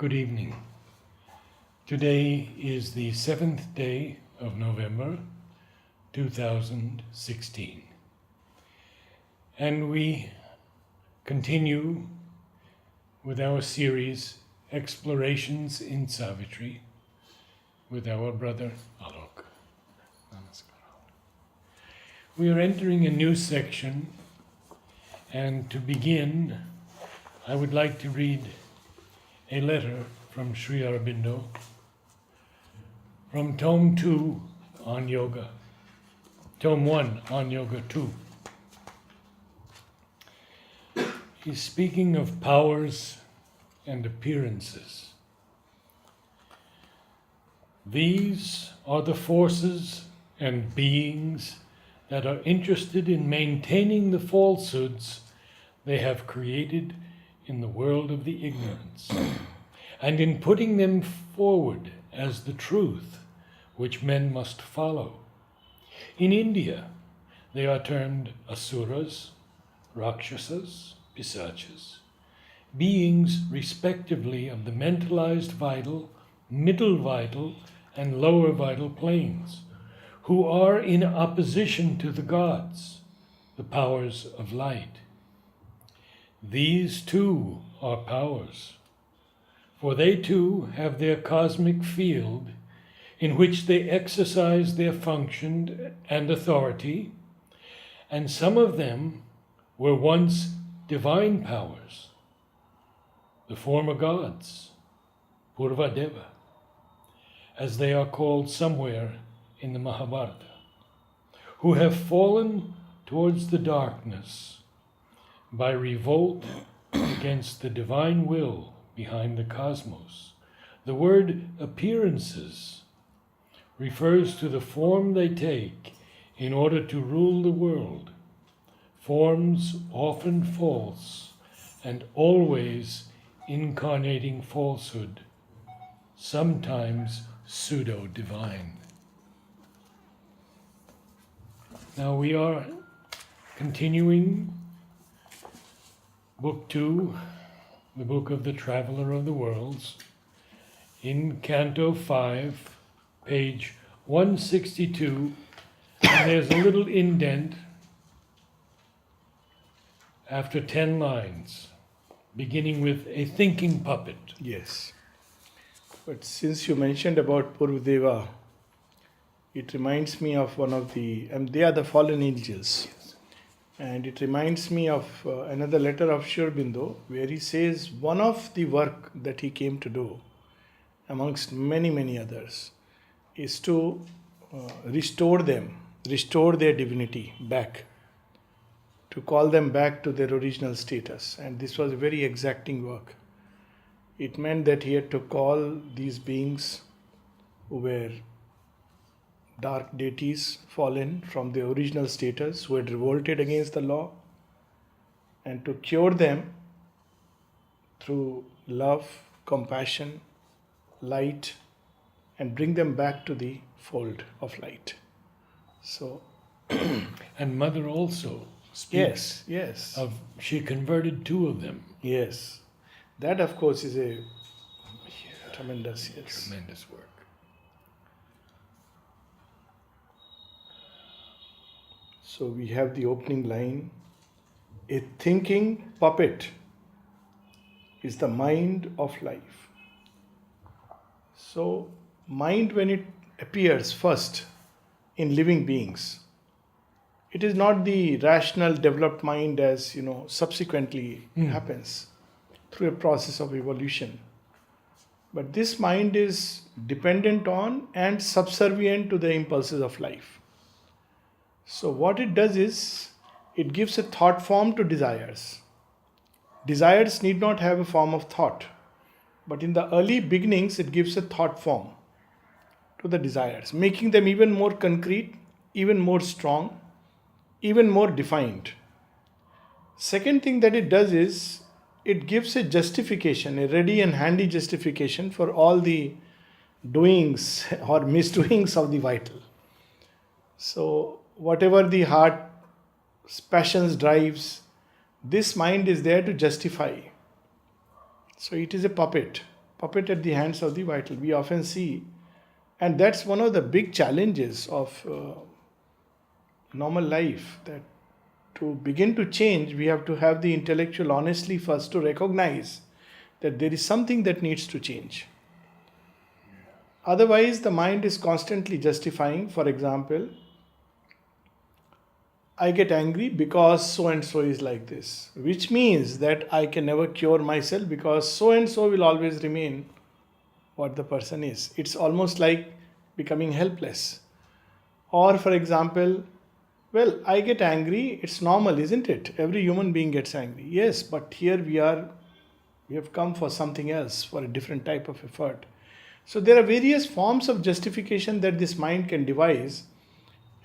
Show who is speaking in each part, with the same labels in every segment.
Speaker 1: Good evening. Today is the 7th day of November 2016. And we continue with our series Explorations in Savitri with our brother Alok. We are entering a new section, and to begin, I would like to read a letter from Sri Aurobindo from Tome 2 on Yoga, Tome 1 on Yoga 2. He's speaking of powers and appearances. These are the forces and beings that are interested in maintaining the falsehoods they have created in the world of the ignorance, and in putting them forward as the truth which men must follow. In India, they are termed asuras, rakshasas, pisachas, beings respectively of the mentalized vital, middle vital, and lower vital planes, who are in opposition to the gods, the powers of light. These too are powers, for they too have their cosmic field in which they exercise their function and authority, and some of them were once divine powers, the former gods, Purvadeva, as they are called somewhere in the Mahabharata, who have fallen towards the darkness by revolt against the divine will behind the cosmos. The word appearances refers to the form they take in order to rule the world, forms often false and always incarnating falsehood, sometimes pseudo-divine. Now we are continuing Book 2, the Book of the Traveler of the Worlds, in Canto 5, page 162, and there's a little indent after 10 lines, beginning with a thinking puppet.
Speaker 2: Yes. But since you mentioned about Purvadeva, it reminds me of one of they are the fallen angels.
Speaker 1: Yes.
Speaker 2: And it reminds me of another letter of Sri Aurobindo, where he says one of the work that he came to do, amongst many, many others, is to restore their divinity back, to call them back to their original status. And this was a very exacting work. It meant that he had to call these beings who were dark deities fallen from their original status, who had revolted against the law, and to cure them through love, compassion, light, and bring them back to the fold of light. So,
Speaker 1: And Mother also speaks
Speaker 2: yes,
Speaker 1: of she converted 2 of them.
Speaker 2: yes. That, of course, is a tremendous
Speaker 1: work.
Speaker 2: So we have the opening line. A thinking puppet is the mind of life. So mind, when it appears first in living beings, it is not the rational developed mind as subsequently happens through a process of evolution. But this mind is dependent on and subservient to the impulses of life. So what it does is, it gives a thought form to desires. Desires need not have a form of thought, but in the early beginnings, it gives a thought form to the desires, making them even more concrete, even more strong, even more defined. Second thing that it does is, it gives a justification, a ready and handy justification for all the doings or misdoings of the vital. So whatever the heart passions, drives, this mind is there to justify. So it is a puppet. puppet at the hands of the vital. We often see, and that's one of the big challenges of normal life, that to begin to change, we have to have the intellectual honesty first to recognize that there is something that needs to change. Otherwise, the mind is constantly justifying. For example, I get angry because so and so is like this, which means that I can never cure myself because so and so will always remain what the person is. It's almost like becoming helpless. Or, for example, well, I get angry, it's normal, isn't it? Every human being gets angry. Yes, but here we have come for something else, for a different type of effort. So there are various forms of justification that this mind can devise,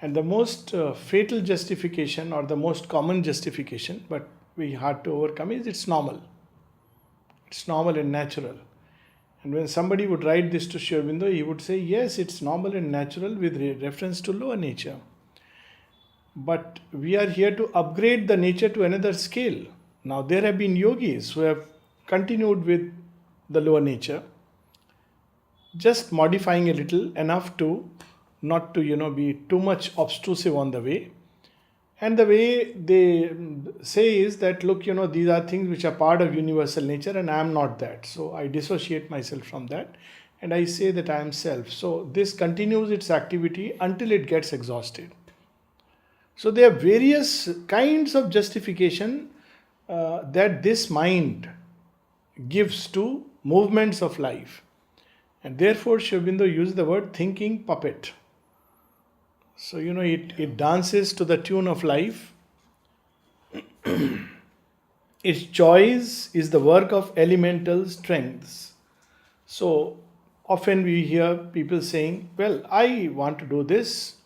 Speaker 2: and the most fatal justification, or the most common justification, but we hard to overcome, is it's normal. It's normal and natural. And when somebody would write this to Sri Aurobindo, he would say, yes, it's normal and natural with reference to lower nature. But we are here to upgrade the nature to another scale. Now, there have been yogis who have continued with the lower nature, just modifying a little, enough to not to be too much obtrusive on the way. And the way they say is that, look, these are things which are part of universal nature and I am not that. So I dissociate myself from that and I say that I am self. So this continues its activity until it gets exhausted. So there are various kinds of justification that this mind gives to movements of life. And therefore, Sri Aurobindo used the word thinking puppet. So, it dances to the tune of life. Its choice is the work of elemental strengths. So, often we hear people saying, well, I want to do this,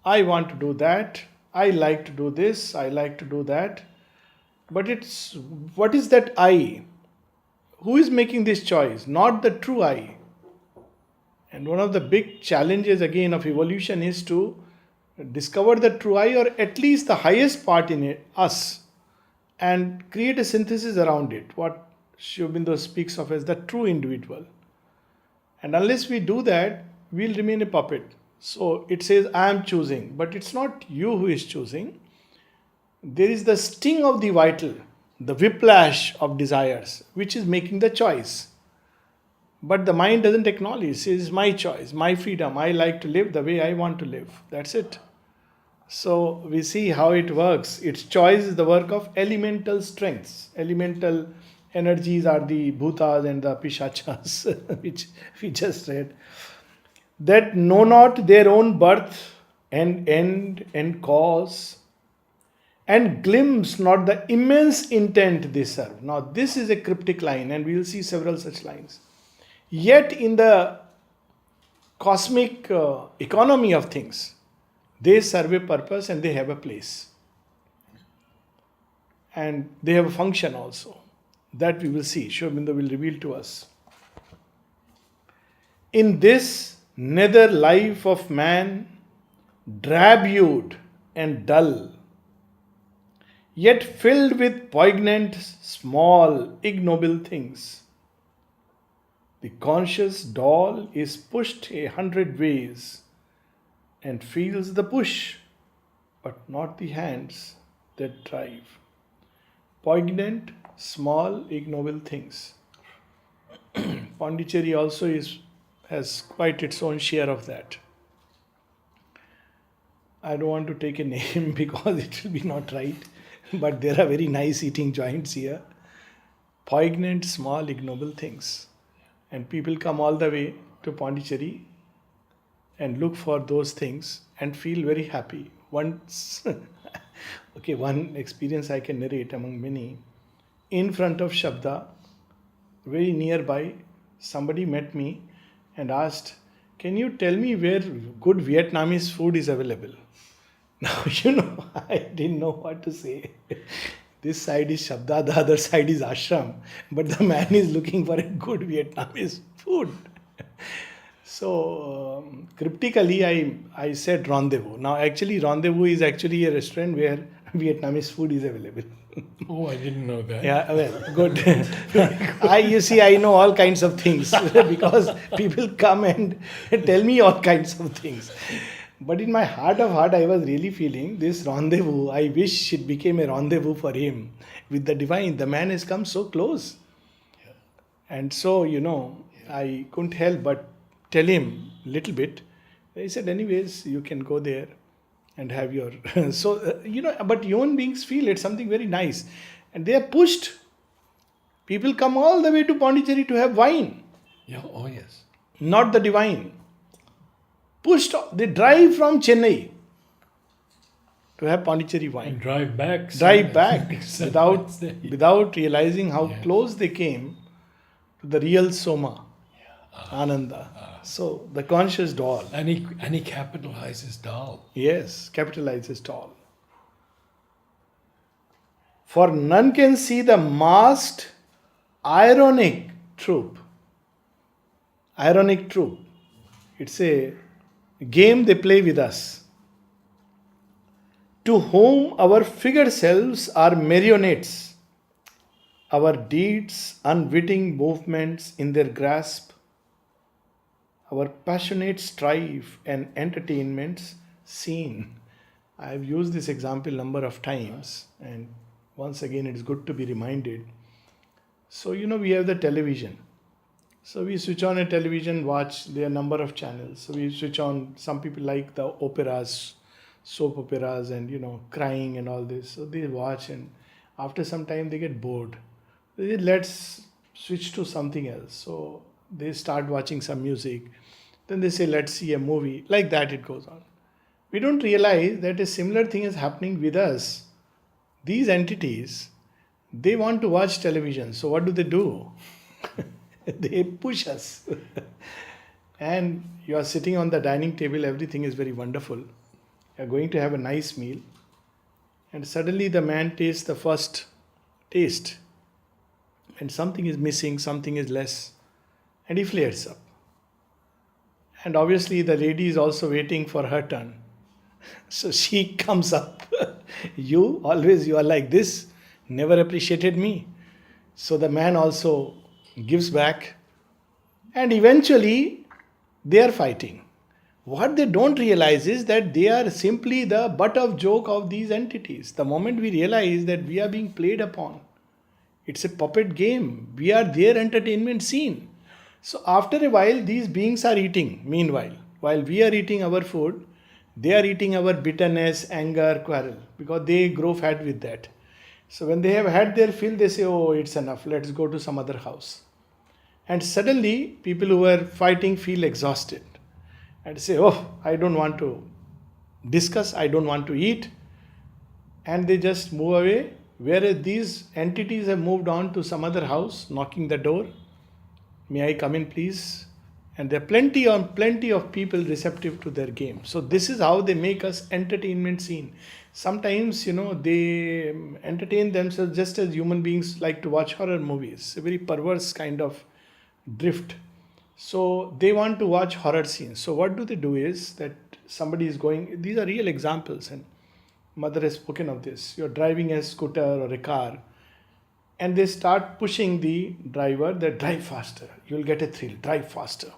Speaker 2: I want to do that, I like to do this, I like to do that. But what is that I? Who is making this choice? Not the true I. And one of the big challenges again of evolution is to discover the true I, or at least the highest part in it, us, and create a synthesis around it, what Sri Aurobindo speaks of as the true individual. And unless we do that, we'll remain a puppet. So it says, I am choosing, but it's not you who is choosing. There is the sting of the vital, the whiplash of desires, which is making the choice. But the mind doesn't acknowledge. It says, my choice, my freedom. I like to live the way I want to live. That's it. So we see how it works. Its choice is the work of elemental strengths. Elemental energies are the bhutas and the pishachas, which we just read. That know not their own birth and end and cause, and glimpse not the immense intent they serve. Now this is a cryptic line, and we will see several such lines. Yet in the cosmic economy of things, they serve a purpose and they have a place. And they have a function also. That we will see. Sri Aurobindo will reveal to us. In this nether life of man, drab-hued and dull, yet filled with poignant, small, ignoble things, the conscious doll is pushed 100 ways and feels the push, but not the hands that drive. Poignant, small, ignoble things. Pondicherry also has quite its own share of that. I don't want to take a name because it will be not right, but there are very nice eating joints here. Poignant, small, ignoble things. And people come all the way to Pondicherry and look for those things and feel very happy. Once, one experience I can narrate among many. In front of Shabda, very nearby, somebody met me and asked, can you tell me where good Vietnamese food is available? Now, I didn't know what to say. This side is Shabda, the other side is ashram. But the man is looking for a good Vietnamese food. So, cryptically, I said rendezvous. Now, actually, rendezvous is actually a restaurant where Vietnamese food is available.
Speaker 1: Oh, I didn't know that.
Speaker 2: Yeah, well, good. You see, I know all kinds of things because people come and tell me all kinds of things. But in my heart of heart, I was really feeling this rendezvous. I wish it became a rendezvous for him with the divine. The man has come so close. And so, I couldn't help but tell him little bit. He said, anyways, you can go there and have your. So, but human beings feel it's something very nice. And they are pushed. People come all the way to Pondicherry to have wine,
Speaker 1: Yeah, oh yes.
Speaker 2: not the divine. Pushed, they drive from Chennai to have Pondicherry
Speaker 1: And
Speaker 2: wine.
Speaker 1: drive back.
Speaker 2: Drive back
Speaker 1: without.
Speaker 2: without realizing how
Speaker 1: Yes.
Speaker 2: close they came to the real Soma, Ananda. So the conscious doll.
Speaker 1: And he capitalizes doll.
Speaker 2: Yes, capitalizes doll. For none can see the masked ironic troupe. Ironic troupe. It's a game they play with us. To whom our figured selves are marionettes, our deeds unwitting movements in their grasp, our passionate strife and entertainments seen. I have used this example number of times, and once again it is good to be reminded. So we have the television. So we switch on a television, watch there are number of channels. So we switch on. Some people like the operas, soap operas, and crying and all this. So they watch, and after some time they get bored. They say, let's switch to something else. So they start watching some music. Then they say, let's see a movie. Like that it goes on. We don't realize that a similar thing is happening with us. These entities, they want to watch television. So what do? They push us. And you are sitting on the dining table, everything is very wonderful. You are going to have a nice meal. And suddenly the man tastes the first taste. And something is missing, something is less. And he flares up. And obviously the lady is also waiting for her turn. So she comes up. You are like this, never appreciated me. So the man also gives back. And eventually they are fighting. What they don't realize is that they are simply the butt of joke of these entities. The moment we realize that we are being played upon, it's a puppet game. We are their entertainment scene. So after a while, these beings are eating. Meanwhile, while we are eating our food, they are eating our bitterness, anger, quarrel, because they grow fat with that. So when they have had their fill, they say, oh, it's enough. Let's go to some other house. And suddenly, people who are fighting feel exhausted and say, oh, I don't want to discuss, I don't want to eat. And they just move away. Whereas these entities have moved on to some other house, knocking the door. May I come in, please? And there are plenty of people receptive to their game. So this is how they make us entertainment scene. Sometimes, they entertain themselves just as human beings like to watch horror movies. A very perverse kind of drift. So they want to watch horror scenes. So what do is that somebody is going, these are real examples, and mother has spoken of this. You're driving a scooter or a car, and they start pushing the driver that drive faster. You'll get a thrill, drive faster.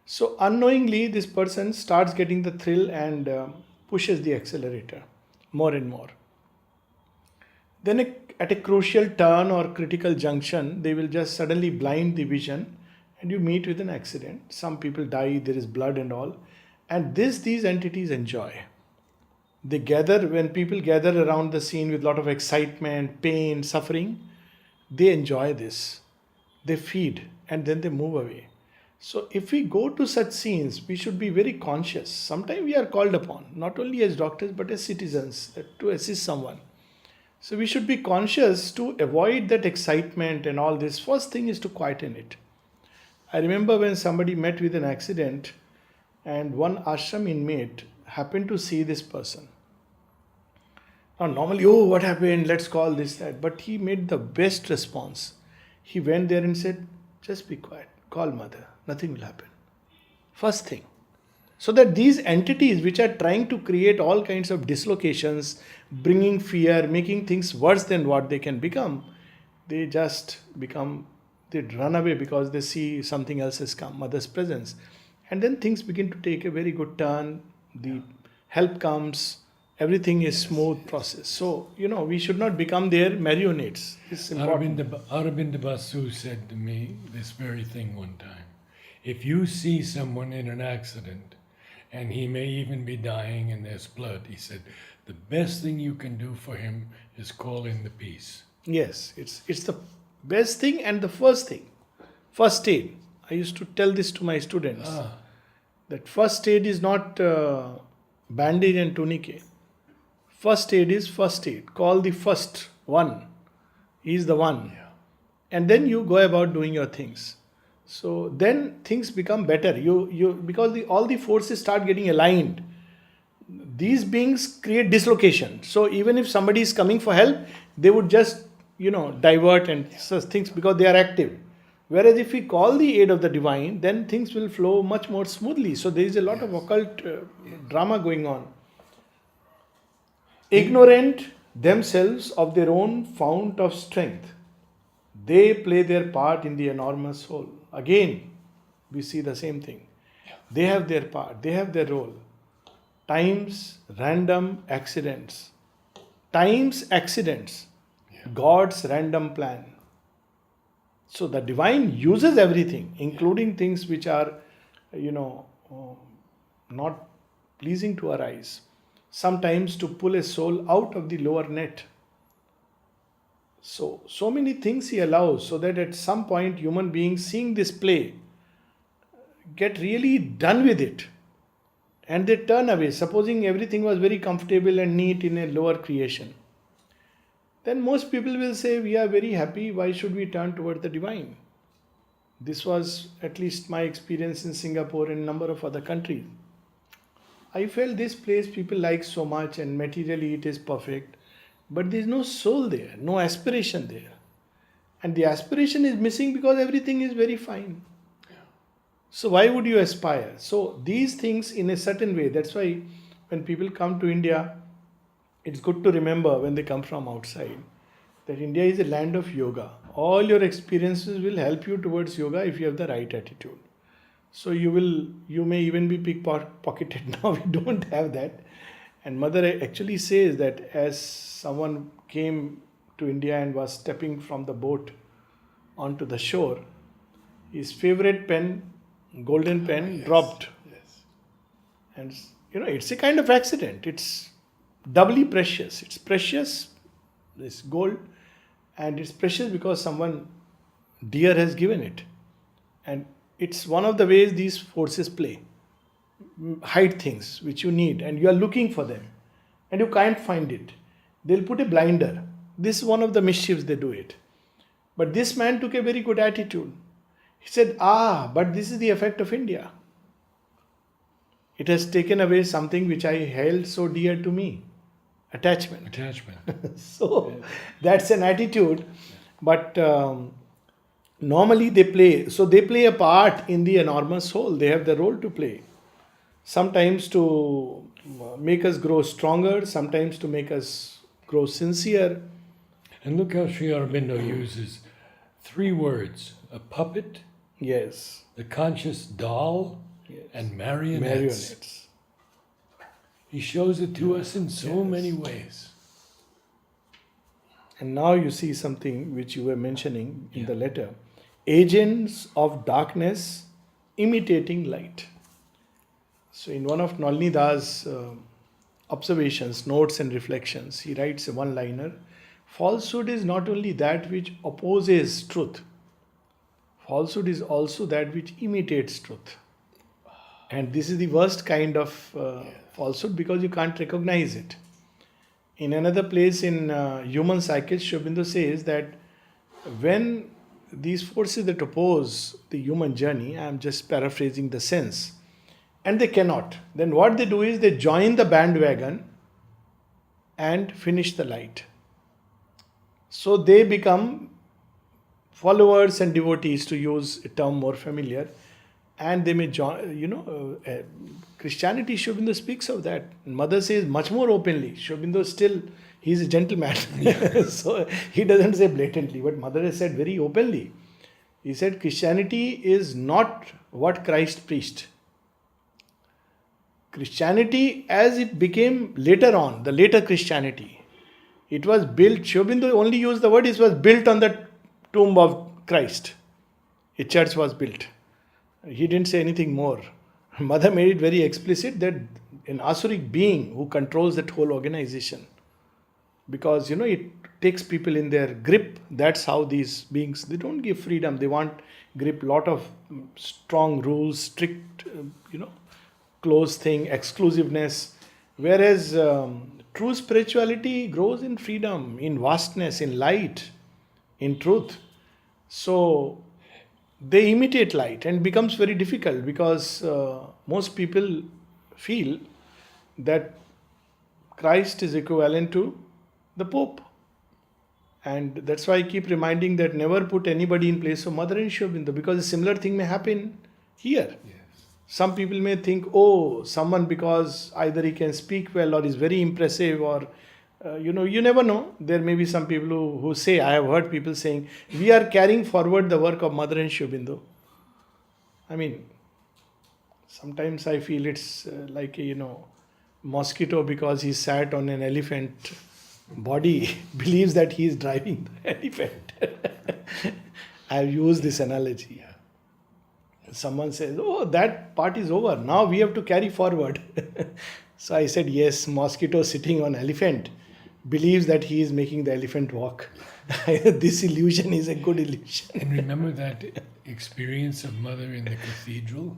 Speaker 2: So unknowingly, this person starts getting the thrill and pushes the accelerator more and more. Then at a crucial turn or critical junction, they will just suddenly blind the vision and you meet with an accident. Some people die, there is blood and all. And these entities enjoy. They gather, when people gather around the scene with a lot of excitement, pain, suffering, they enjoy this. They feed and then they move away. So if we go to such scenes, we should be very conscious. Sometimes we are called upon, not only as doctors, but as citizens, to assist someone. So we should be conscious to avoid that excitement and all this. First thing is to quieten it. I remember when somebody met with an accident and one ashram inmate happened to see this person. Now normally, oh, what happened? Let's call this, that. But he made the best response. He went there and said, just be quiet. Call mother. Nothing will happen. First thing. So that these entities which are trying to create all kinds of dislocations, bringing fear, making things worse than what they can become, they just become, they run away because they see something else has come, mother's presence. And then things begin to take a very good turn. The help comes, everything is smooth process. So, we should not become their marionettes. It's important.
Speaker 1: Aurobindo Basu said to me this very thing one time. If you see someone in an accident, and he may even be dying and there's blood, he said, the best thing you can do for him is call in the police.
Speaker 2: Yes, it's the best thing and the first thing. First aid. I used to tell this to my students. That first aid is not bandage and tourniquet. First aid is first aid. Call the first one. He is the one.
Speaker 1: Yeah.
Speaker 2: And then you go about doing your things. So then things become better. Because all the forces start getting aligned. These beings create dislocation. So even if somebody is coming for help, they would just divert and such things because they are active. Whereas if we call the aid of the divine, then things will flow much more smoothly. So there is a lot of occult drama going on. Ignorant themselves of their own fount of strength, they play their part in the enormous whole. Again, we see the same thing. They have their part, they have their role. Times, random accidents. Times, accidents. God's random plan. So the divine uses everything, including things which are, not pleasing to our eyes. Sometimes to pull a soul out of the lower net. So many things he allows so that at some point human beings seeing this play get really done with it. And they turn away, supposing everything was very comfortable and neat in a lower creation. Then most people will say, we are very happy, why should we turn toward the divine? This was at least my experience in Singapore and a number of other countries. I felt this place people like so much and materially it is perfect, but there is no soul there, no aspiration there. And the aspiration is missing because everything is very fine. So why would you aspire? So these things in a certain way, that's why when people come to India, it's good to remember when they come from outside that India is a land of yoga. All your experiences will help you towards yoga if you have the right attitude. So you may even be pickpocketed. Now we don't have that. And mother actually says that as someone came to India and was stepping from the boat onto the shore, his favorite pen, golden pen, dropped.
Speaker 1: Yes.
Speaker 2: And it's a kind of accident. It's doubly precious. It's precious, this gold, and it's precious because someone dear has given it. And it's one of the ways these forces play. Hide things which you need and you are looking for them and you can't find it. They'll put a blinder. This is one of the mischiefs they do it. But this man took a very good attitude. He said, but this is the effect of India. It has taken away something which I held so dear to me. Attachment. So that's an attitude. But normally they play a part in the enormous whole. They have the role to play. Sometimes to make us grow stronger, sometimes to make us grow sincere.
Speaker 1: And look how Sri Aurobindo uses 3 words: a puppet,
Speaker 2: Yes.
Speaker 1: the conscious doll,
Speaker 2: Yes.
Speaker 1: and marionettes. He shows it to us in so many ways.
Speaker 2: And now you see something which you were mentioning in the letter. Agents of darkness imitating light. So in one of Nalini's observations, notes and reflections, he writes a one-liner. Falsehood is not only that which opposes truth. Falsehood is also that which imitates truth. And this is the worst kind of falsehood because you can't recognize it. In another place in Human Cycle, Sri Aurobindo says that when these forces that oppose the human journey, I am just paraphrasing the sense, and they cannot, then what they do is they join the bandwagon and finish the light. So they become followers and devotees, to use a term more familiar, and they may join, Christianity, Sri Aurobindo speaks of that. Mother says much more openly. Sri Aurobindo still, he's a gentleman. So he doesn't say blatantly, but Mother has said very openly. He said Christianity is not what Christ preached. Christianity, as it became later on, the later Christianity, it was built, Sri Aurobindo only used the word, it was built on the tomb of Christ. A church was built. He didn't say anything more. Mother made it very explicit that an Asuric being who controls that whole organization. Because, it takes people in their grip. That's how these beings, they don't give freedom. They want grip, lot of strong rules, strict, close thing, exclusiveness. Whereas true spirituality grows in freedom, in vastness, in light, in truth. So they imitate light and becomes very difficult because most people feel that Christ is equivalent to the Pope. And that's why I keep reminding that never put anybody in place of Mother and Sri Aurobindo, because a similar thing may happen here. Yes. Some people may think, someone because either he can speak well or is very impressive or you never know. There may be some people who say, I have heard people saying, we are carrying forward the work of Mother and Sri Aurobindo. I mean, sometimes I feel it's like a, mosquito because he sat on an elephant body believes that he is driving the elephant. I have used this analogy. Someone says, that part is over. Now we have to carry forward. So I said, yes, mosquito sitting on elephant believes that he is making the elephant walk. This illusion is a good illusion.
Speaker 1: And remember that experience of Mother in the cathedral?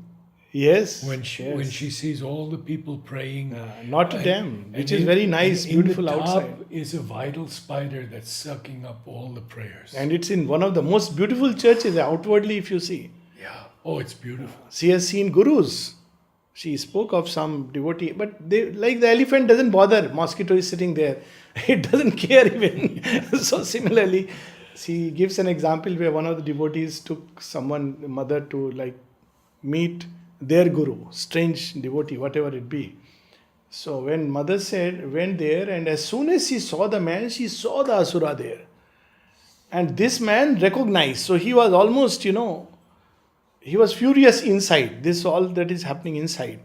Speaker 2: Yes.
Speaker 1: When she sees all the people praying.
Speaker 2: Notre Dame, which is very nice, beautiful outside.
Speaker 1: In the top is a vital spider that's sucking up all the prayers.
Speaker 2: And it's in one of the most beautiful churches outwardly if you see.
Speaker 1: Yeah. Oh, it's beautiful.
Speaker 2: She has seen gurus. She spoke of some devotee, but they, like the elephant doesn't bother. Mosquito is sitting there. It doesn't care even. So similarly, she gives an example where one of the devotees took mother to meet their guru, strange devotee, whatever it be. So when mother went there, and as soon as she saw the man, she saw the asura there. And this man recognized. So he was almost, he was furious inside. This all that is happening inside.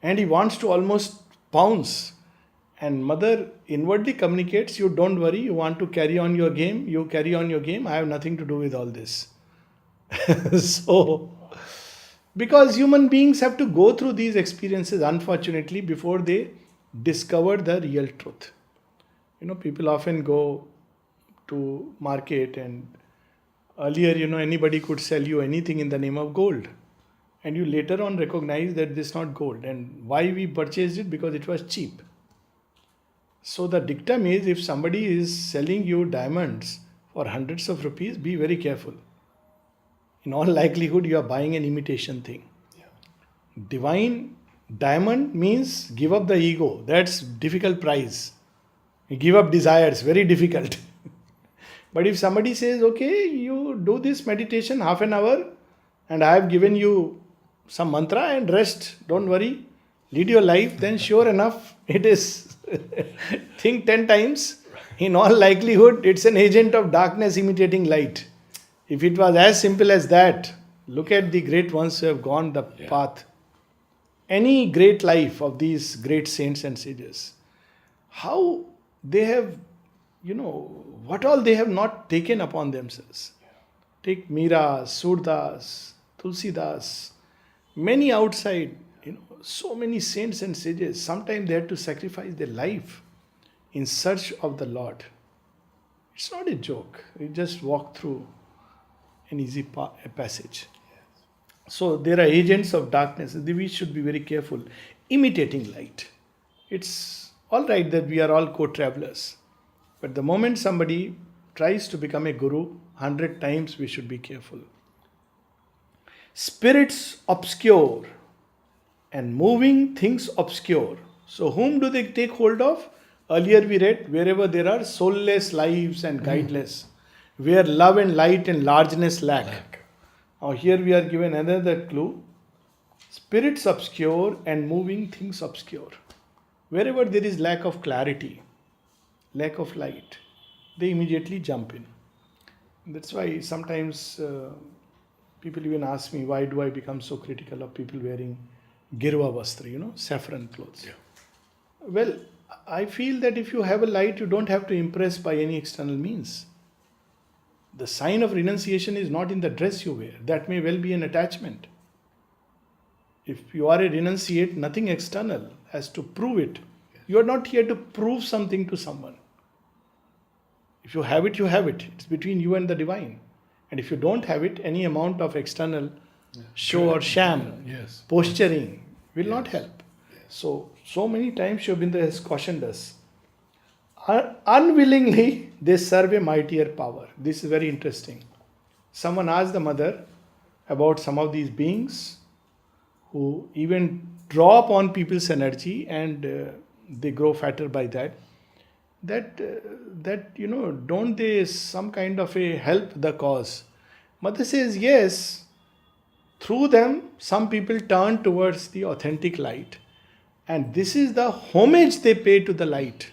Speaker 2: And he wants to almost pounce. And mother inwardly communicates, you don't worry, you want to carry on your game, you carry on your game, I have nothing to do with all this. So, because human beings have to go through these experiences, unfortunately, before they discover the real truth. People often go to market and earlier, anybody could sell you anything in the name of gold. And you later on recognize that this is not gold. And why we purchased it? Because it was cheap. So the dictum is, if somebody is selling you diamonds for hundreds of rupees, be very careful. In all likelihood, you are buying an imitation thing. Yeah. Divine diamond means give up the ego. That's difficult price. You give up desires, very difficult. But if somebody says, okay, you do this meditation half an hour and I have given you some mantra and rest, don't worry, lead your life, then sure enough, it is. Think 10 times. In all likelihood, it's an agent of darkness imitating light. If it was as simple as that, look at the great ones who have gone the path. Any great life of these great saints and sages, how they have, what all they have not taken upon themselves. Take Meera, Surdas, Tulsidas, many outside, so many saints and sages. Sometimes they had to sacrifice their life in search of the Lord. It's not a joke. You just walk through an easy passage. So there are agents of darkness. We should be very careful. Imitating light. It's all right that we are all co-travelers. But the moment somebody tries to become a guru, 100 times we should be careful. Spirits obscure and moving things obscure. So whom do they take hold of? Earlier we read, wherever there are soulless lives and guideless, where love and light and largeness lack. Now here we are given another clue. Spirits obscure and moving things obscure. Wherever there is lack of clarity, lack of light, they immediately jump in. That's why sometimes people even ask me, why do I become so critical of people wearing girva vastra, saffron clothes?
Speaker 1: Yeah.
Speaker 2: Well, I feel that if you have a light, you don't have to impress by any external means. The sign of renunciation is not in the dress you wear. That may well be an attachment. If you are a renunciate, nothing external has to prove it. You are not here to prove something to someone. If you have it, you have it. It's between you and the divine. And if you don't have it, any amount of external show or sham,
Speaker 1: Yes.
Speaker 2: posturing will not
Speaker 1: Yes.
Speaker 2: help. So many times Sri Aurobindo has cautioned us. Unwillingly, they serve a mightier power. This is very interesting. Someone asked the mother about some of these beings who even draw upon people's energy and they grow fatter by that. That don't they some kind of a help the cause? Mother says yes. Through them, some people turn towards the authentic light, and this is the homage they pay to the light.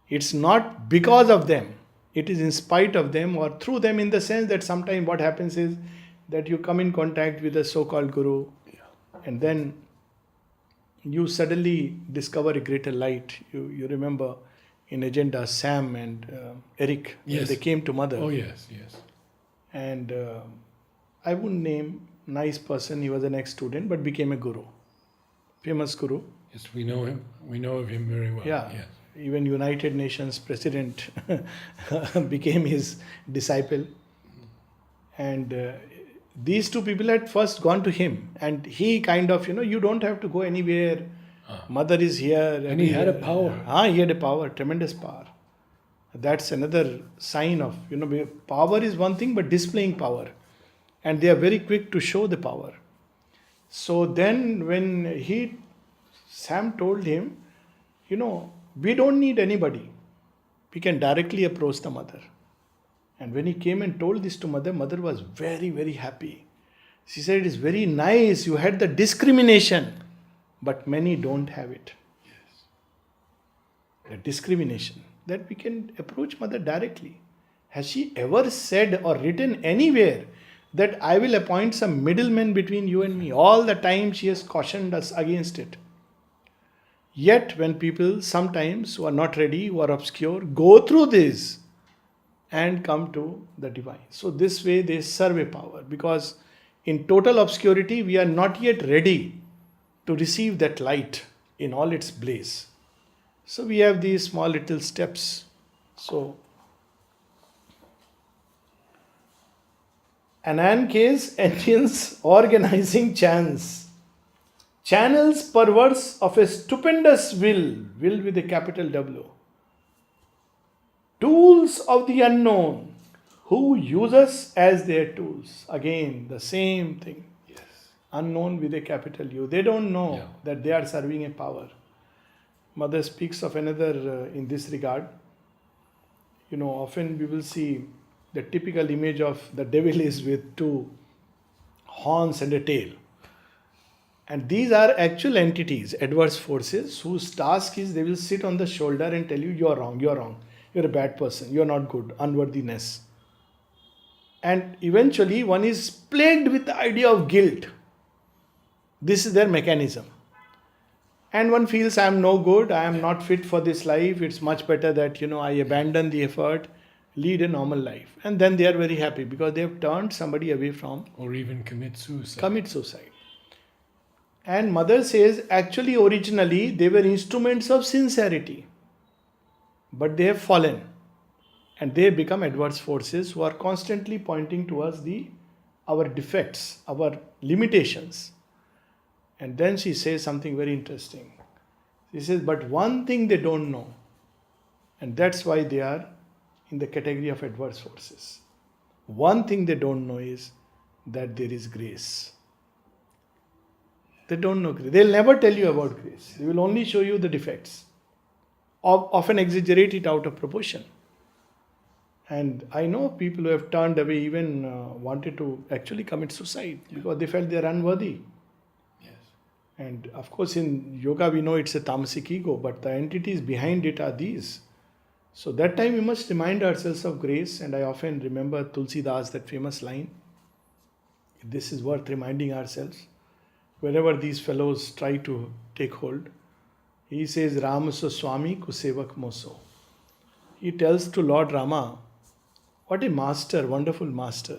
Speaker 2: It's not because of them, it is in spite of them or through them, in the sense that sometimes what happens is that you come in contact with a so-called guru, and then you suddenly discover a greater light. You remember in Agenda, Sam and Eric, when
Speaker 1: Yes.
Speaker 2: they came to Mother.
Speaker 1: Oh, yes.
Speaker 2: And I wouldn't name nice person, he was an ex-student, but became a guru. Famous guru.
Speaker 1: Yes, we know him. We know of him very well.
Speaker 2: Yeah.
Speaker 1: Yes.
Speaker 2: Even United Nations president became his disciple. And these two people had first gone to him. And he kind of, you don't have to go anywhere. Mother is here.
Speaker 1: And he had a power.
Speaker 2: He had a power, tremendous power. That's another sign of, power is one thing, but displaying power. And they are very quick to show the power. So then when Sam told him, we don't need anybody. We can directly approach the mother. And when he came and told this to mother, mother was very, very happy. She said, it is very nice. You had the discrimination, but many don't have it.
Speaker 1: Yes.
Speaker 2: The discrimination, that we can approach mother directly. Has she ever said or written anywhere that I will appoint some middleman between you and me? All the time she has cautioned us against it. Yet when people sometimes who are not ready, who are obscure, go through this and come to the divine. So this way they serve a power, because in total obscurity we are not yet ready to receive that light in all its blaze. So we have these small little steps. So Anan case engines organizing chance. Channels perverse of a stupendous will with a capital W. Tools of the unknown, who use us as their tools. Again, the same thing.
Speaker 1: Yes.
Speaker 2: Unknown with a capital U. They don't know
Speaker 1: Yeah.
Speaker 2: that they are serving a power. Mother speaks of another in this regard. Often we will see the typical image of the devil is with two horns and a tail. And these are actual entities, adverse forces, whose task is they will sit on the shoulder and tell you, you're wrong, you're a bad person, you're not good, unworthiness. And eventually one is plagued with the idea of guilt. This is their mechanism. And one feels, I am no good, I am not fit for this life, it's much better that, I abandon the effort, lead a normal life. And then they are very happy because they have turned somebody away from
Speaker 1: Or even commit suicide.
Speaker 2: commit suicide. And mother says, actually originally they were instruments of sincerity. But they have fallen. And they have become adverse forces who are constantly pointing towards our defects, our limitations. And then she says something very interesting. She says, but one thing they don't know. And that's why they are in the category of adverse forces. One thing they don't know is that there is grace. They don't know grace. They'll never tell you about grace. They will only show you the defects. Often exaggerate it out of proportion. And I know people who have turned away, even wanted to actually commit suicide because they felt they are unworthy.
Speaker 1: Yes.
Speaker 2: And of course, in yoga, we know it's a tamasic ego, but the entities behind it are these. So that time we must remind ourselves of grace. And I often remember Tulsi Das, that famous line. This is worth reminding ourselves. Wherever these fellows try to take hold, he says, Ram so Swami kusevak moso. He tells to Lord Rama, what a master, wonderful master.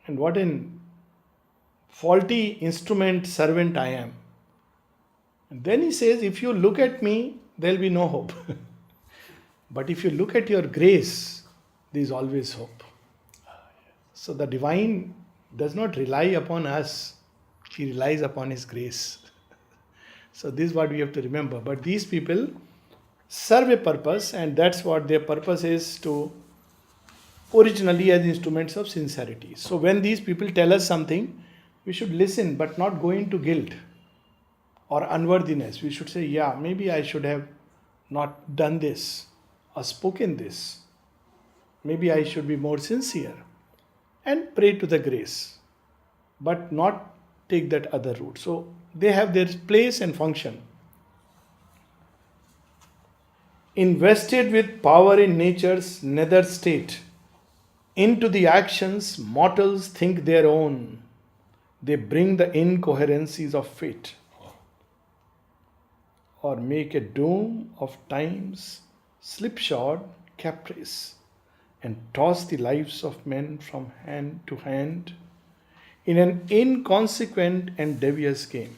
Speaker 2: And what an faulty instrument servant I am. And then he says, if you look at me, there will be no hope. But if you look at your grace, there is always hope. So the divine does not rely upon us, he relies upon his grace. So this is what we have to remember. But these people serve a purpose, and that's what their purpose is, to originally as instruments of sincerity. So when these people tell us something, we should listen but not go into guilt or unworthiness. We should say, yeah, maybe I should have not done this or spoken this. Maybe I should be more sincere, and pray to the grace, but not take that other route. So they have their place and function. Invested with power in nature's nether state, into the actions mortals think their own. They bring the incoherencies of fate, or make a doom of time's slipshod caprice, and toss the lives of men from hand to hand in an inconsequent and devious game.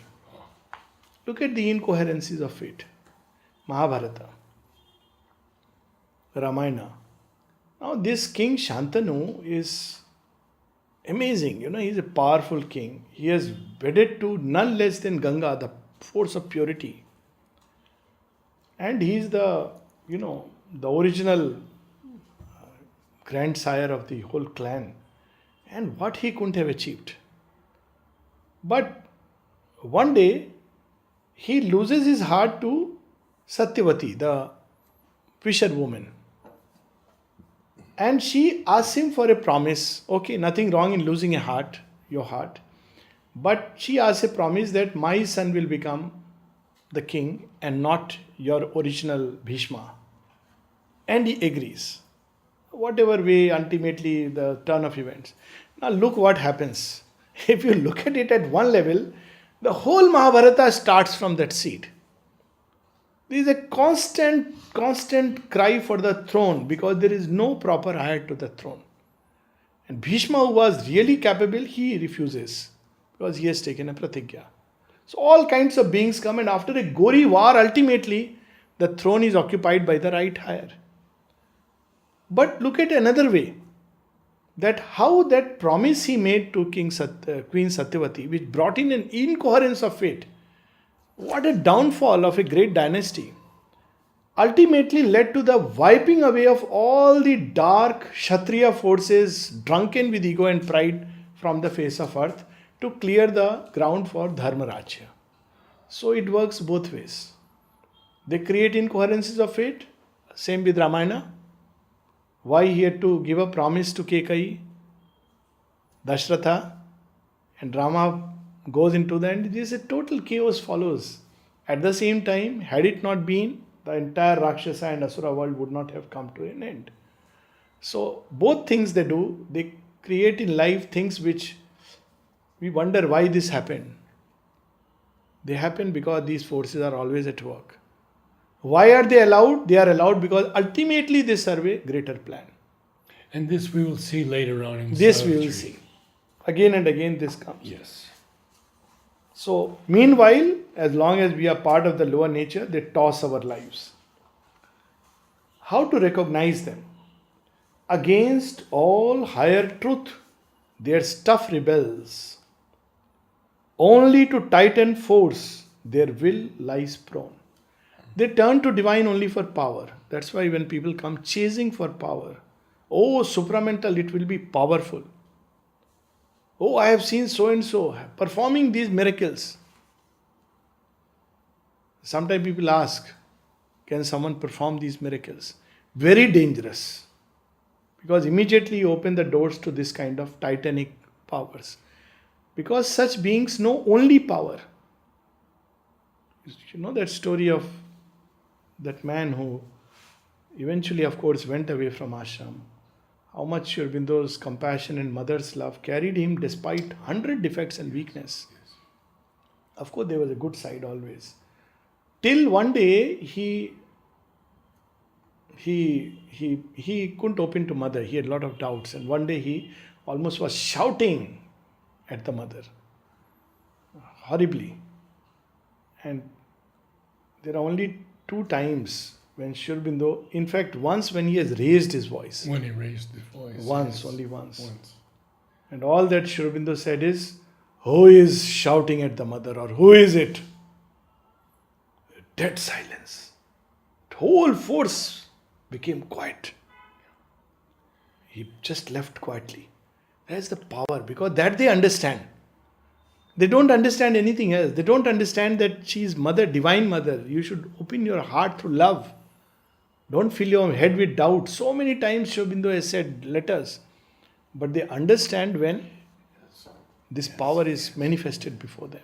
Speaker 2: Look at the incoherencies of fate. Mahabharata, Ramayana. Now this King Shantanu is amazing. He's a powerful king. He has wedded to none less than Ganga, the force of purity. And he is the original grandsire of the whole clan. And what he couldn't have achieved. But one day, he loses his heart to Satyavati, the fisherwoman. And she asks him for a promise. Okay, nothing wrong in losing your heart. But she asks a promise that my son will become the king and not your original Bhishma. And he agrees. Whatever way, ultimately, the turn of events. Now look what happens. If you look at it at one level, the whole Mahabharata starts from that seed. There is a constant cry for the throne because there is no proper heir to the throne. And Bhishma, who was really capable, he refuses because he has taken a pratigya. So all kinds of beings come, and after a gory war, ultimately, the throne is occupied by the right heir. But look at another way, that how that promise he made to Queen Satyavati, which brought in an incoherence of fate, what a downfall of a great dynasty, ultimately led to the wiping away of all the dark Kshatriya forces drunken with ego and pride from the face of earth to clear the ground for Dharmarajya. So it works both ways. They create incoherences of fate. Same with Ramayana. Why he had to give a promise to Kekai, Dashratha, and Rama goes into the end. This is a total chaos follows. At the same time, had it not been, the entire Rakshasa and Asura world would not have come to an end. So both things they do, they create in life things which we wonder why this happened. They happen because these forces are always at work. Why are they allowed? They are allowed because ultimately they serve a greater plan.
Speaker 1: And this we will see later on in
Speaker 2: This we
Speaker 1: Savitri.
Speaker 2: will see. Again and again this comes.
Speaker 1: Yes.
Speaker 2: So, meanwhile, as long as we are part of the lower nature, they toss our lives. How to recognize them? Against all higher truth, their stuff rebels. Only to tighten force, their will lies prone. They turn to divine only for power. That's why when people come chasing for power, oh, supramental, it will be powerful. Oh, I have seen so and so performing these miracles. Sometimes people ask, can someone perform these miracles? Very dangerous. Because immediately you open the doors to this kind of titanic powers. Because such beings know only power. You know that story of that man who eventually, of course, went away from ashram. How much Sri Aurobindo's compassion and mother's love carried him despite 100 defects and weakness. Of course, there was a good side always. Till one day he couldn't open to mother. He had a lot of doubts, and one day he almost was shouting at the mother horribly. And there are only 2 times when Sri Aurobindo, in fact, once when he has raised his voice.
Speaker 1: When he raised the voice.
Speaker 2: Once,
Speaker 1: yes.
Speaker 2: only once.
Speaker 1: Once.
Speaker 2: And all that Sri Aurobindo said is, who is shouting at the mother, or who is it? Dead silence. The whole force became quiet. He just left quietly. That's the power, because that they understand. They don't understand anything else. They don't understand that she is mother, divine mother. You should open your heart to love. Don't fill your head with doubt. So many times Sri Aurobindo has said, let us. But they understand when this power is manifested before them.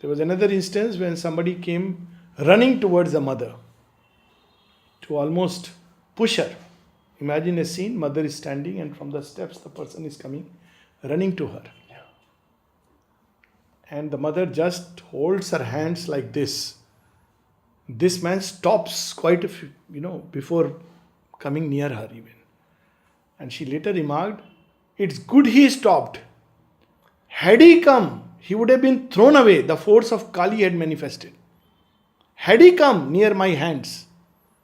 Speaker 2: There was another instance when somebody came running towards the mother to almost push her. Imagine a scene, mother is standing and from the steps the person is coming, running to her. And the mother just holds her hands like this. This man stops quite a few, before coming near her even. And she later remarked, it's good he stopped. Had he come, he would have been thrown away. The force of Kali had manifested. Had he come near my hands,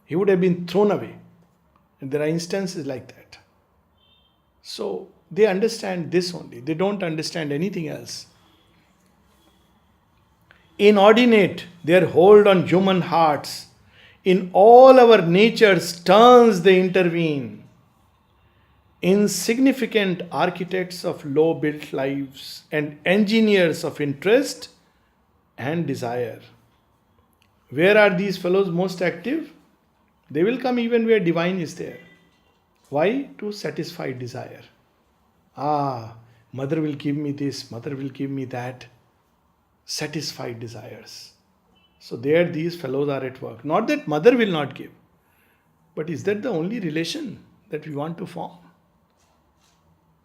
Speaker 2: he would have been thrown away. And there are instances like that. So they understand this only. They don't understand anything else. Inordinate their hold on human hearts. In all our natures turns they intervene. Insignificant architects of low-built lives and engineers of interest and desire. Where are these fellows most active? They will come even where divine is there. Why? To satisfy desire. Mother will give me this, mother will give me that. Satisfy desires. So there these fellows are at work. Not that mother will not give, but is that the only relation that we want to form?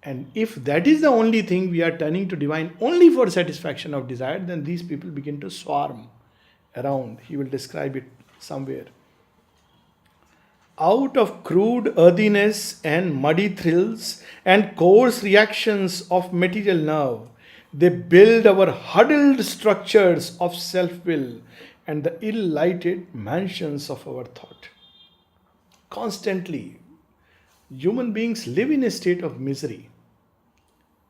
Speaker 2: And if that is the only thing we are turning to divine only for satisfaction of desire, then these people begin to swarm around. He will describe it somewhere. Out of crude earthiness and muddy thrills and coarse reactions of material nerve, they build our huddled structures of self-will and the ill-lighted mansions of our thought. Constantly, human beings live in a state of misery.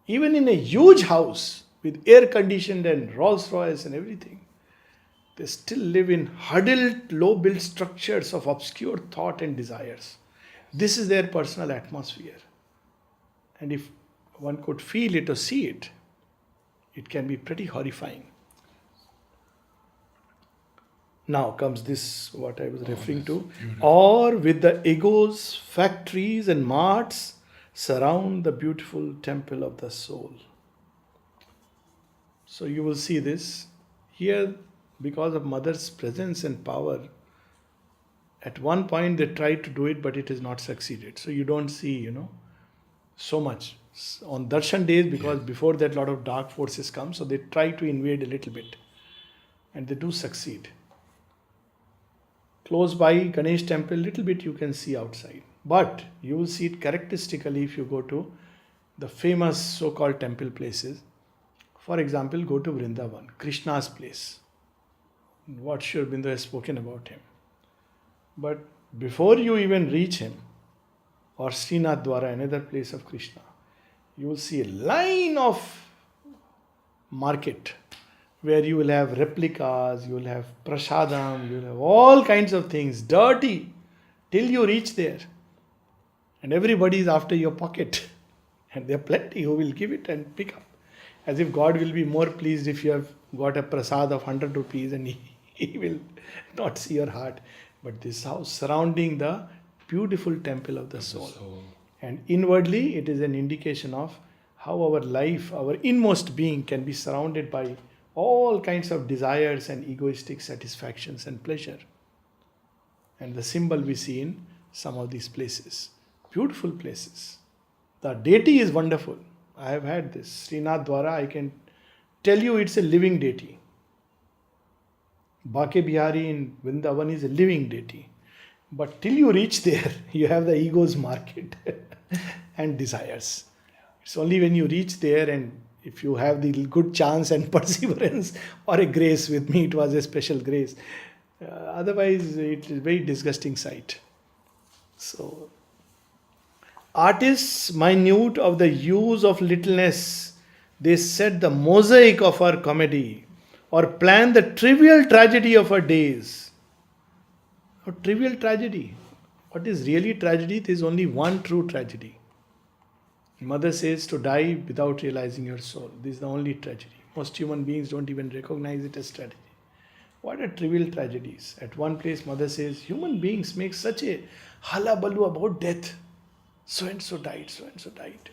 Speaker 2: Even in a huge house with air conditioned and Rolls Royce and everything, they still live in huddled, low-built structures of obscure thought and desires. This is their personal atmosphere. And if one could feel it or see it, it can be pretty horrifying. Now comes this, what I was referring to. Or with the egos, factories and marts surround the beautiful temple of the soul. So you will see this. Here, because of mother's presence and power, at one point they tried to do it, but it has not succeeded. So you don't see, so much. On darshan days, because before that a lot of dark forces come, so they try to invade a little bit. And they do succeed. Close by Ganesh temple, little bit you can see outside. But you will see it characteristically if you go to the famous so-called temple places. For example, go to Vrindavan, Krishna's place. What Sri Aurobindo has spoken about him. But before you even reach him, or Srinath Dwara, another place of Krishna, you will see a line of market where you will have replicas, you will have prasadam, you will have all kinds of things, dirty, till you reach there. And everybody is after your pocket. And there are plenty who will give it and pick up. As if God will be more pleased if you have got a prasad of 100 rupees and he will not see your heart. But this house surrounding the beautiful temple of the soul. And inwardly, it is an indication of how our life, our inmost being, can be surrounded by all kinds of desires and egoistic satisfactions and pleasure. And the symbol we see in some of these places. Beautiful places. The deity is wonderful. I have had this. Srinath Dwara, I can tell you it's a living deity. Bake Bihari in Vrindavan is a living deity. But till you reach there, you have the ego's market and desires. It's only when you reach there, and if you have the good chance and perseverance or a grace, with me it was a special grace. Otherwise, it is a very disgusting sight. So, artists minute of the use of littleness, they set the mosaic of our comedy or plan the trivial tragedy of our days. A trivial tragedy. What is really tragedy? There is only one true tragedy. Mother says to die without realizing your soul. This is the only tragedy. Most human beings don't even recognize it as tragedy. What are trivial tragedies? At one place, Mother says, human beings make such a hullabaloo about death. So and so died, so and so died.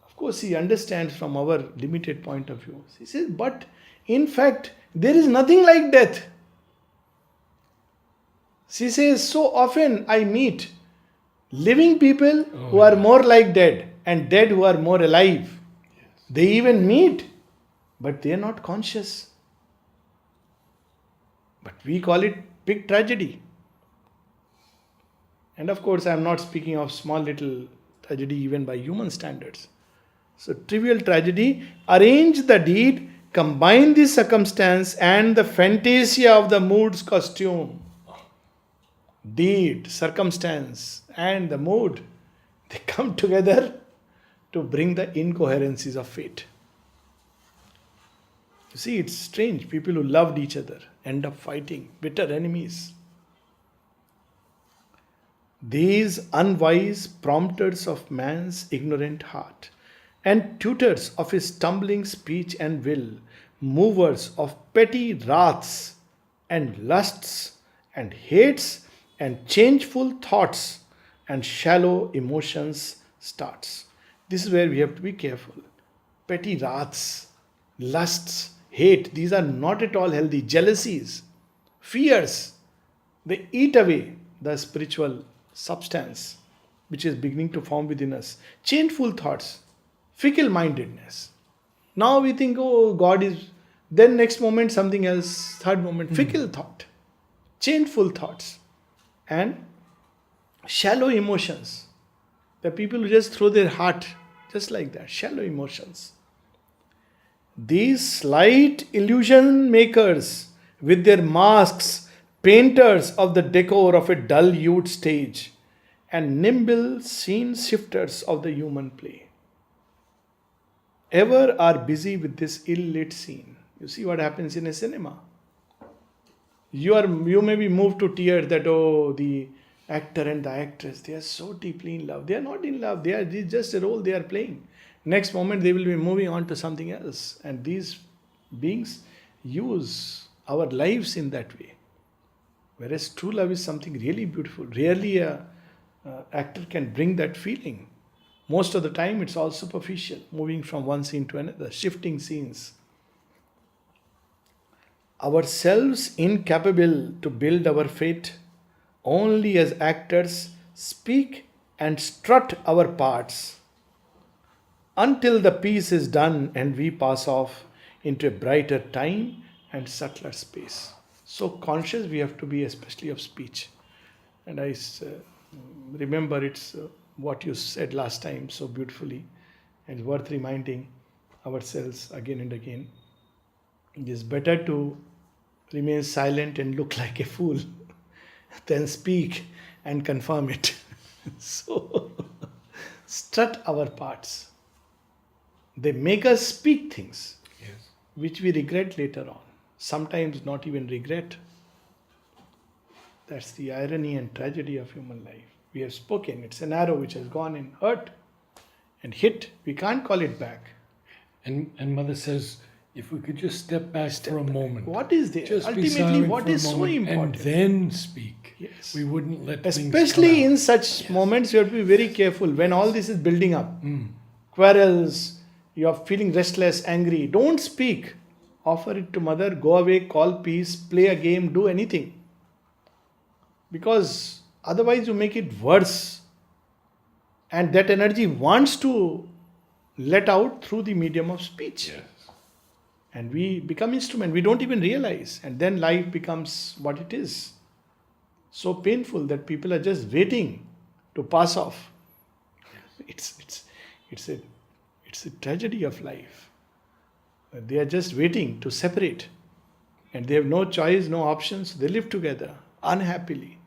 Speaker 2: Of course, he understands from our limited point of view. He says, but in fact, there is nothing like death. She says, so often I meet living people who are more like dead and dead who are more alive. Yes. They even meet, but they are not conscious. But we call it big tragedy. And of course, I am not speaking of small little tragedy even by human standards. So trivial tragedy, arrange the deed, combine the circumstance and the fantasia of the mood's costume. Deed, circumstance and the mood, they come together to bring the incoherencies of fate. You see, it's strange. People who loved each other end up fighting, bitter enemies. These unwise prompters of man's ignorant heart, and tutors of his stumbling speech and will, movers of petty wraths and lusts and hates and changeful thoughts and shallow emotions starts. This is where we have to be careful. Petty wraths, lusts, hate, these are not at all healthy. Jealousies, fears, they eat away the spiritual substance which is beginning to form within us. Changeful thoughts, fickle-mindedness. Now we think, oh, God is... Then next moment something else, third moment, fickle thought, changeful thoughts. And shallow emotions. The people who just throw their heart just like that, shallow emotions. These slight illusion makers with their masks, painters of the decor of a dull-hued stage, and nimble scene shifters of the human play, ever are busy with this ill-lit scene. You see what happens in a cinema. You may be moved to tears that, oh, the actor and the actress, they are so deeply in love. They are not in love. It's just a role they are playing. Next moment, they will be moving on to something else. And these beings use our lives in that way. Whereas true love is something really beautiful. Rarely a actor can bring that feeling. Most of the time, it's all superficial, moving from one scene to another, shifting scenes. Ourselves incapable to build our fate, only as actors speak and strut our parts, until the piece is done and we pass off into a brighter time and subtler space. So conscious we have to be, especially of speech. And I remember it's what you said last time so beautifully, and worth reminding ourselves again and again. It is better to remain silent and look like a fool than speak and confirm it. So, strut our parts. They make us speak things which we regret later on. Sometimes not even regret. That's the irony and tragedy of human life. We have spoken. It's an arrow which has gone and hurt and hit. We can't call it back.
Speaker 1: And Mother says, If we could just step back for a moment.
Speaker 2: What is there?
Speaker 1: Just be
Speaker 2: Ultimately,
Speaker 1: silent
Speaker 2: what
Speaker 1: for a
Speaker 2: is so
Speaker 1: moment
Speaker 2: important?
Speaker 1: and then speak.
Speaker 2: Yes.
Speaker 1: We wouldn't let things
Speaker 2: Especially
Speaker 1: come
Speaker 2: in
Speaker 1: out.
Speaker 2: such moments, you have to be very careful when all this is building up. Quarrels, you are feeling restless, angry. Don't speak. Offer it to mother, go away, call peace, play a game, do anything. Because otherwise, you make it worse. And that energy wants to let out through the medium of speech.
Speaker 1: Yes.
Speaker 2: And we become instrument. We don't even realize. And then life becomes what it is. So painful that people are just waiting to pass off. It's a tragedy of life. They are just waiting to separate. And they have no choice, no options. They live together unhappily.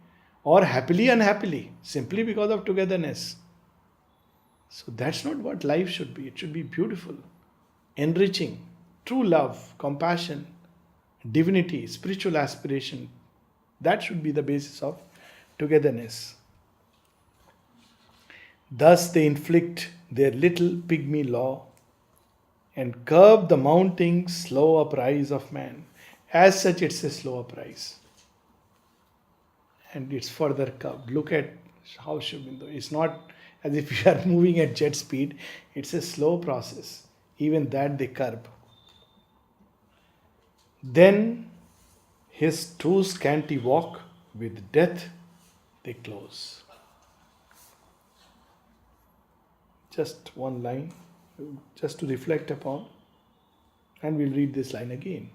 Speaker 2: Or happily unhappily. Simply because of togetherness. So that's not what life should be. It should be beautiful, enriching, true love, compassion, divinity, spiritual aspiration. That should be the basis of togetherness. Thus they inflict their little pygmy law and curb the mounting slow uprise of man. As such, it's a slow uprise. And it's further curbed. Look at how Shubindu. It's not as if you are moving at jet speed. It's a slow process. Even that they curb. Then his too scanty walk with death they close. Just one line, just to reflect upon, and we'll read this line again.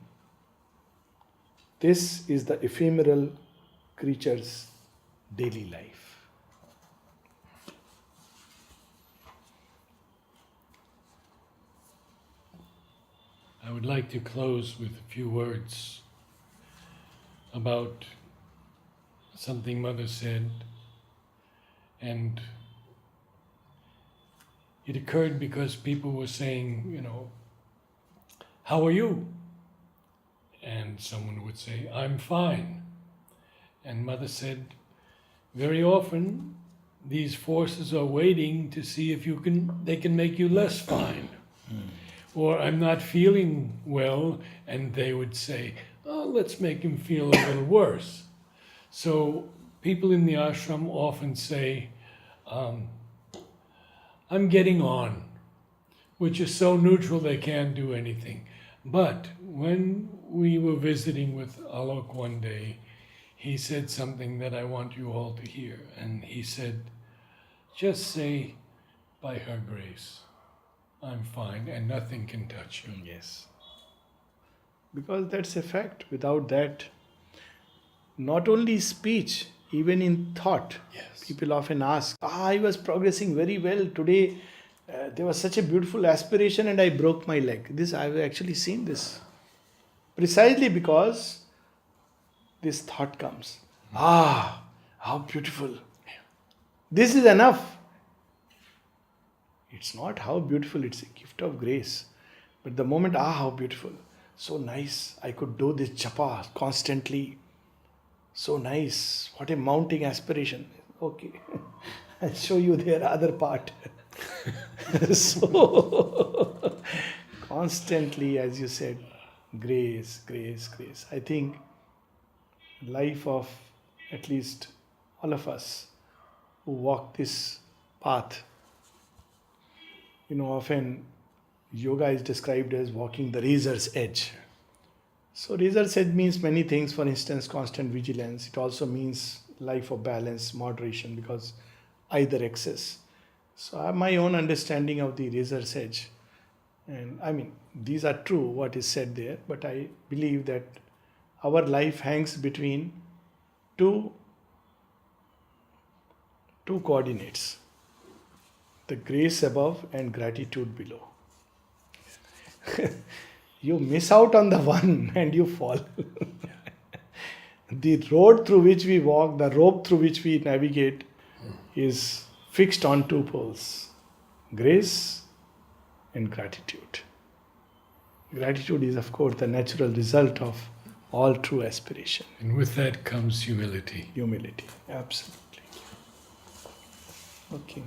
Speaker 2: This is the ephemeral creature's daily life.
Speaker 1: I would like to close with a few words about something Mother said, and it occurred because people were saying, how are you? And someone would say, I'm fine. And Mother said, very often these forces are waiting to see if they can make you less fine. Or I'm not feeling well, and they would say, oh, let's make him feel a little worse. So people in the ashram often say, I'm getting on, which is so neutral they can't do anything. But when we were visiting with Alok one day, he said something that I want you all to hear. And he said, just say, by her grace, I'm fine and nothing can touch you.
Speaker 2: Yes. Because that's a fact. Without that, not only speech, even in thought.
Speaker 1: Yes.
Speaker 2: People often ask, I was progressing very well today. There was such a beautiful aspiration and I broke my leg. I've actually seen this. Precisely because this thought comes. How beautiful. This is enough. It's not how beautiful, it's a gift of grace. But the moment, how beautiful. So nice. I could do this japa constantly. So nice. What a mounting aspiration. Okay. I'll show you their other part. So, constantly, as you said, grace, grace, grace. I think life of at least all of us who walk this path, often yoga is described as walking the razor's edge. So razor's edge means many things. For instance, constant vigilance. It also means life of balance, moderation, because either excess. So I have my own understanding of the razor's edge. And I mean, these are true, what is said there, but I believe that our life hangs between two coordinates. The grace above and gratitude below. You miss out on the one and you fall. The road through which we walk, the rope through which we navigate is fixed on two poles. Grace and gratitude. Gratitude is, of course, the natural result of all true aspiration.
Speaker 1: And with that comes humility.
Speaker 2: Humility, absolutely. Okay.